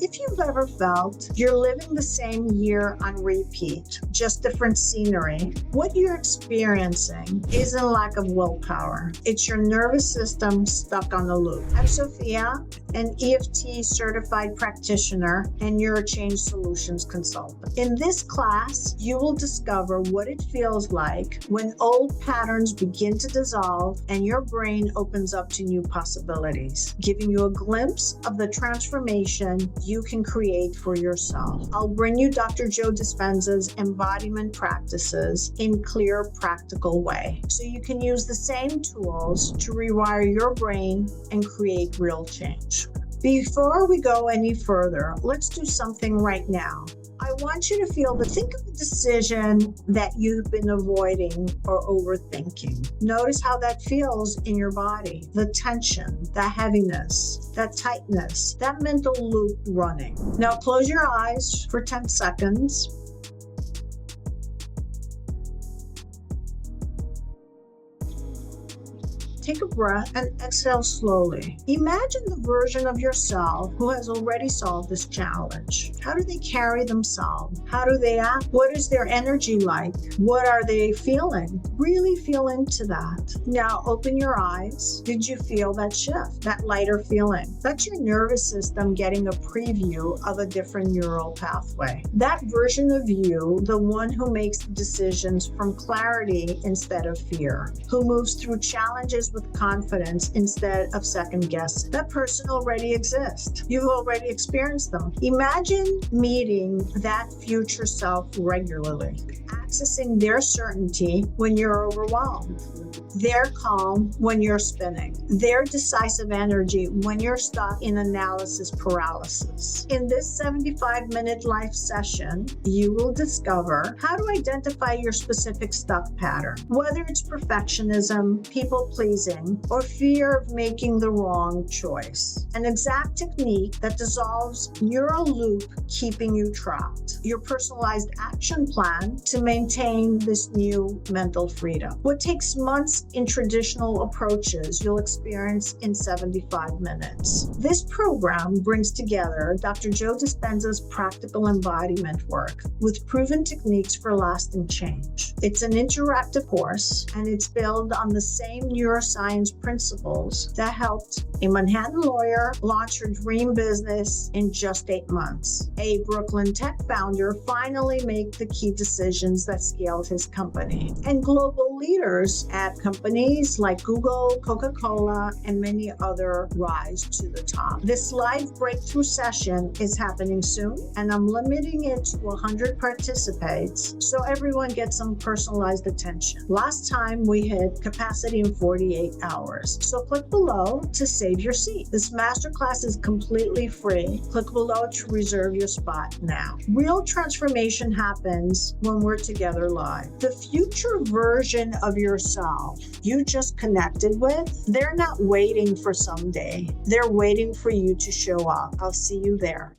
If you've ever felt you're living the same year on repeat, just different scenery, what you're experiencing isn't a lack of willpower. It's your nervous system stuck on a loop. I'm Sophia, an EFT certified practitioner and NeuroChange solutions consultant. In this class, you will discover what it feels like when old patterns begin to dissolve and your brain opens up to new possibilities, giving you a glimpse of the transformation you can create for yourself. I'll bring you Dr. Joe Dispenza's embodiment practices in clear, practical way, so you can use the same tools to rewire your brain and create real change. Before we go any further, let's do something right now. I want you to think of a decision that you've been avoiding or overthinking. Notice how that feels in your body. The tension, the heaviness, that tightness, that mental loop running. Now close your eyes for 10 seconds. Take a breath and exhale slowly. Imagine the version of yourself who has already solved this challenge. How do they carry themselves? How do they act? What is their energy like? What are they feeling? Really feel into that. Now open your eyes. Did you feel that shift, that lighter feeling? That's your nervous system getting a preview of a different neural pathway. That version of you, the one who makes decisions from clarity instead of fear, who moves through challenges with confidence instead of second guessing. That person already exists. You've already experienced them. Imagine meeting that future self regularly, accessing their certainty when you're overwhelmed, their calm when you're spinning, their decisive energy when you're stuck in analysis paralysis. In this 75-minute life session, you will discover how to identify your specific stuck pattern, whether it's perfectionism, people-pleasing, or fear of making the wrong choice. An exact technique that dissolves neural loop keeping you trapped. Your personalized action plan to maintain this new mental freedom. What takes months in traditional approaches, you'll experience in 75 minutes. This program brings together Dr. Joe Dispenza's practical embodiment work with proven techniques for lasting change. It's an interactive course, and it's built on the same neuroscience principles that helped a Manhattan lawyer launch her dream business in just 8 months. A Brooklyn tech founder finally make the key decisions that scaled his company. And global leaders at companies like Google, Coca-Cola, and many other rise to the top. This live breakthrough session is happening soon, and I'm limiting it to 100 participants so everyone gets some personalized attention. Last time we hit capacity in 48 hours. So click below to save your seat. This masterclass is completely free. Click below to reserve your spot now. Real transformation happens when we're together live. The future version of yourself you just connected with, they're not waiting for someday. They're waiting for you to show up. I'll see you there.